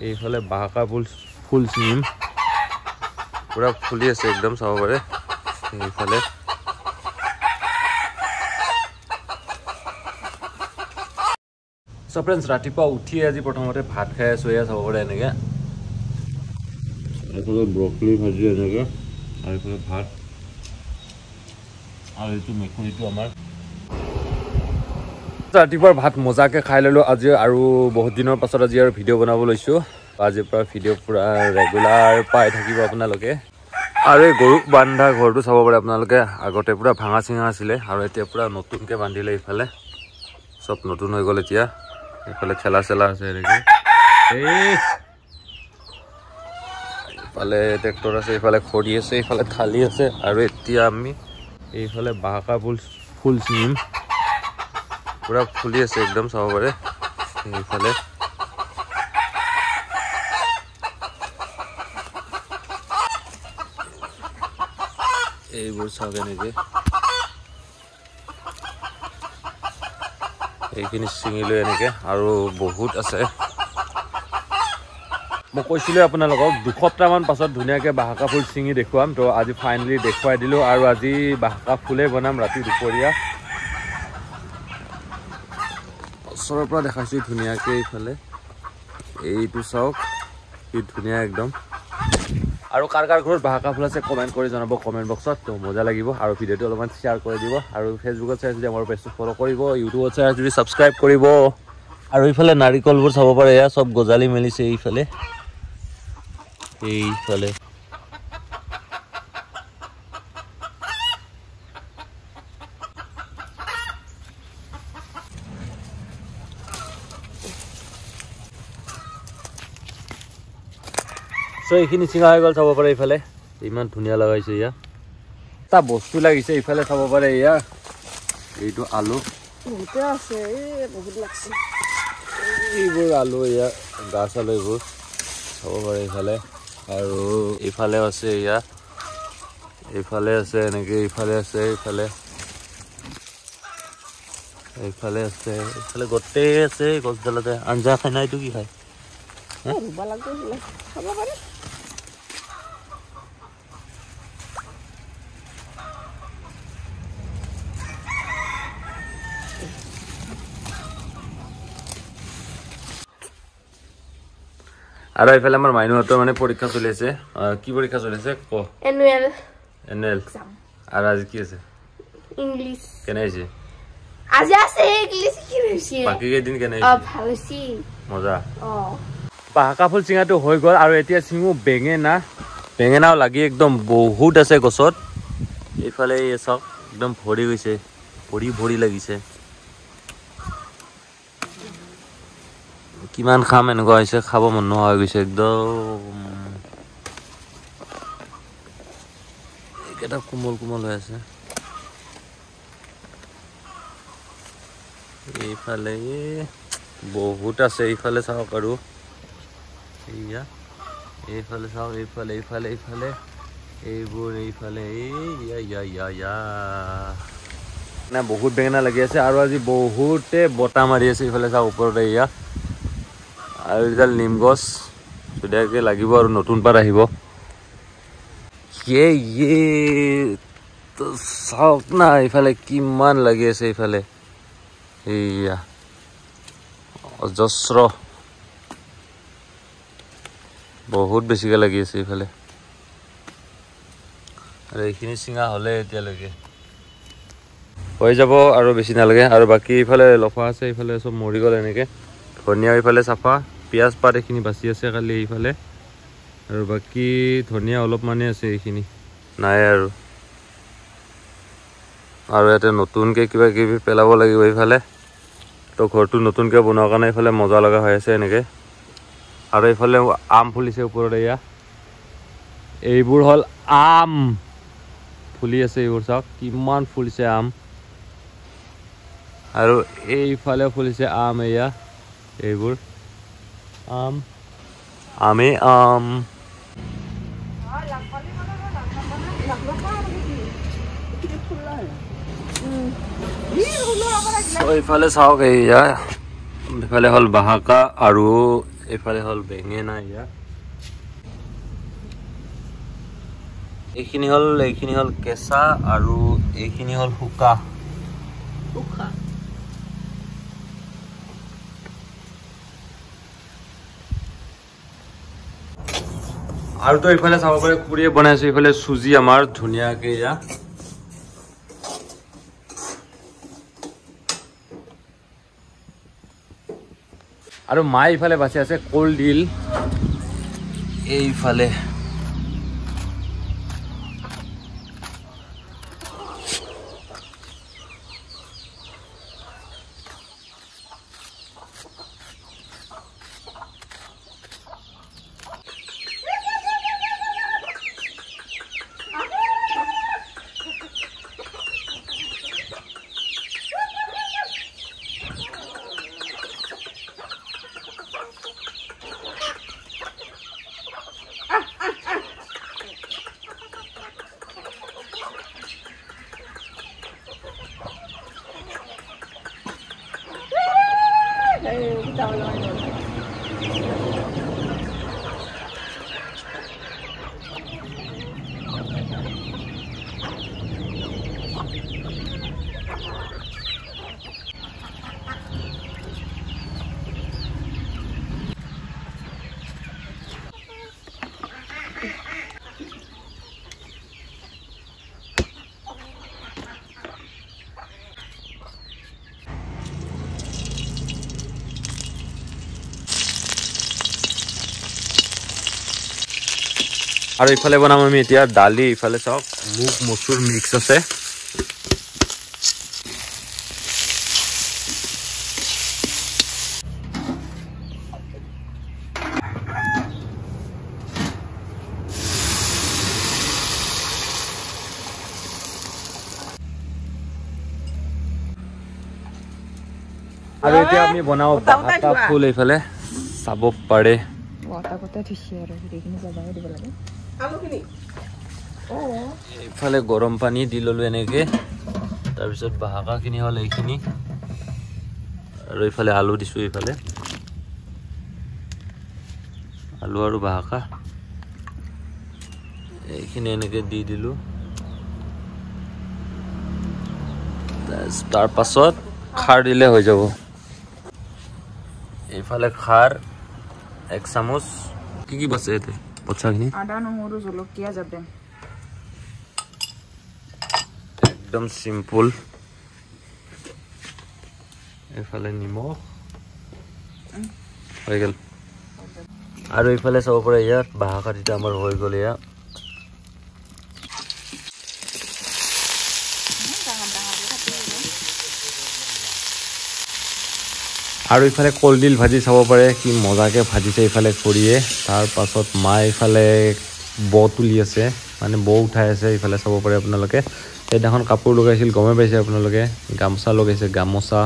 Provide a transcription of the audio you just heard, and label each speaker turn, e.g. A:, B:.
A: এইফালে বাহাকা ফুল চিঙিম পুৰা ফুলি আছে একদম চাব পাৰে এইফালে So friends, ৰাতিপুৱা উঠি আজি প্ৰথমতে ভাত খাই আছো এয়া চাব পাৰে এনেকে এইফালে ব্ৰকলি ভাজি এনেকে আৰু এইফালে ভাত আৰু এইটো মেকুৰীটো আমাৰ ৰাতিপুৱাৰ ভাত মজাকে খাই ললো আজি আৰু বহুত দিনৰ পাছত আজি আৰু ভিডিঅ' বনাব লৈছো আজিৰ পৰা ভিডিঅ' পুৰা ৰেগুলাৰ পাই থাকিব আপোনালোকে আৰু এই গৰু বান্ধা ঘৰটো চাব পাৰে আপোনালোকে আগতে পুৰা ভাঙা চিঙা আছিলে আৰু এতিয়া পুৰা নতুনকে বান্ধিলে ইফালে সব নতুন হৈ গ'ল এতিয়া ইফালে খেলা চেলা আছে এনেকে ইফালে ট্ৰেক্টৰ আছে ইফালে খৰি আছে ইফালে থালি আছে আৰু এতিয়া আমি এইফালে বাহাকা ফুল চিঙিম পুৰা ফুলি আছে একদম চাব পাৰে এইফালে এইবোৰ চাওক এনেকে এইখিনি চিঙিলৈ এনেকে আৰু বহুত আছে মই কৈছিলোঁ আপোনালোকক 2 সপ্তাহমান পাছত ধুনীয়াকৈ বাহাকা ফুল চিঙি দেখুৱাম তো আজি ফাইনেলি দেখুৱাই দিলোঁ আৰু আজি বাহাকা ফুলে বনাম ৰাতি দুপৰীয়া ওচৰৰ পৰা দেখাইছোঁ ধুনীয়াকৈ এইফালে এইটো চাওক কি ধুনীয়া একদম আৰু কাৰ ঘৰত বাহাকা ফুল আছে কমেণ্ট কৰি জনাব কমেণ্ট বক্সত তো মজা লাগিব আৰু ভিডিঅ'টো অলপমান শ্বেয়াৰ কৰি দিব আৰু ফেচবুকত চাই যদি আমাৰ পেজটো ফ'ল' কৰিব ইউটিউবত চাই যদি ছাবস্ক্ৰাইব কৰিব আৰু এইফালে নাৰিকলবোৰ চাব পাৰে এয়া চব গজালি মেলিছে এইফালে So এইখিনি চিঙা হৈ গ'ল চাব পাৰে এইফালে ইমান ধুনীয়া লগাইছে ইয়া এটা বস্তু লাগিছে এইফালে চাব পাৰে ইয়া এইটো আলু বহুত আছে বহুত লাগছে এইবোৰ আলু ইয়া গাছ আলু এইবোৰ চাব পাৰে এইফালে আৰু এইফালে আছে ইয়া এইফালে আছে এনেকে এইফালে আছে এইফালে আছে এইফালে গোটেই আছে গছডালতে আঞ্জা খাই না এইটো কি খায় ৰুবা লাগব খাব পাৰে আৰু এইফালে আমাৰ মাইনুহঁতৰ মানে পৰীক্ষা চলি আছে কি পৰীক্ষা চলি আছে ক এনুৱেল এক্সাম আৰু আজি কি আছে ইংলিছ কেনে আছে আজি আছে ইংলিছ কি হৈছে বাকি কেইদিন কেনে আছে ভাল হৈছে মজা বাহাকা ফুল চিঙাটো হৈ গ'ল আৰু এতিয়া চিঙো বেঙেনাও লাগি একদম বহুত আছে গছত এইফালে এই চাওক একদম ভৰি গৈছে ভৰি লাগিছে কিমান খাম এনেকুৱা হৈছে খাব মন নোহোৱা হৈ গৈছে একদম এইকেইটা কোমল হৈ আছে এইফালে বহুত আছে এইফালে চাওক আৰু এইয়া এইফালে চাওক এইফালে এইবোৰ এইফালে না বহুত বেঙেনা লাগি আছে আৰু আজি বহুতে বতাহ মাৰি আছে এইফালে চাওক ওপৰতে এয়া আৰু এডাল নিম গছ ধুনীয়াকৈ লাগিব আৰু নতুন পাত আহিব চাওক না এইফালে কিমান লাগি আছে এইফালে এইয়া অজস্ৰ বহুত বেছিকৈ লাগি আছে এইফালে আৰু এইখিনি চিঙা হ'লে এতিয়ালৈকে হৈ যাব আৰু বেছি নালাগে আৰু বাকী এইফালে লফা আছে এইফালে চব মৰি গ'ল এনেকৈ ধনিয়া এইফালে চাফা পিঁয়াজ পাত এইখিনি বাচি আছে খালি এইফালে আৰু বাকী ধনিয়া অলপমানে আছে এইখিনি নাই আৰু ইয়াতে নতুনকৈ কিবা কিবি পেলাব লাগিব এইফালে তো ঘৰটো নতুনকৈ বনোৱাৰ কাৰণে এইফালে মজা লগা হৈ আছে এনেকৈ আৰু এইফালে আম ফুলিছে ওপৰত এয়া এইবোৰ হ'ল আম ফুলি আছে এইবোৰ চাওক কিমান ফুলিছে আম আৰু এইফালে ফুলিছে আম এয়া এইবোৰ আম এইফালে চাওক এইয়া এইফালে হ'ল বাহাকা আৰু এইফালে হল বেঙেনা ইয়া এইখিনি হল কেঁচা আৰু এইখিনি হল শুকা আৰু তো এইফালে চাব পাৰে পুৰিয়ে বনাইছো এইফালে সুজি আমাৰ ধুনীয়াকে ইয়া আৰু মাই ইফালে বাছি আছে কলডিল এইফালে আৰু ইফালে বনাম আমি এতিয়া দালি ইফালে চাওক মুগ মচুৰ মিক্স আছে আৰু এতিয়া আমি বনাও বাহাকা ফুল এইফালে চাব পাৰে এইফালে গৰম পানী দি ললো এনেকে তাৰপিছত বাহাকাখিনি হল এইখিনি আৰু এইফালে আলু দিছো এইফালে আলু আৰু বাহাকা এইখিনি এনেকে দি দিলো তাৰ পাছত খাৰ দিলে হৈ যাব এইফালে খাৰ 1 চামুচ কি বাছে এতে পছাখিনি আদা নহৰু জলকীয়া যাবে একদম সিম্পল এইফালে নিমখ হৈ গেল আৰু এইফালে চাব পৰা ইয়াত বাহাকা দিটা আমাৰ হৈ গল ইয়া আৰু ইফালে কলডিল ভাজি চাব পাৰে কি মজাকে ভাজিছে ইফালে কৰিয়ে তাৰ পাছত মা ইফালে ব তুলি আছে মানে ব উঠাই আছে ইফালে চাব পাৰে আপোনালোকে সেইদিনাখন কাপোৰ লগাইছিল গমে পাইছে আপোনালোকে গামছা লগাইছে গামোচা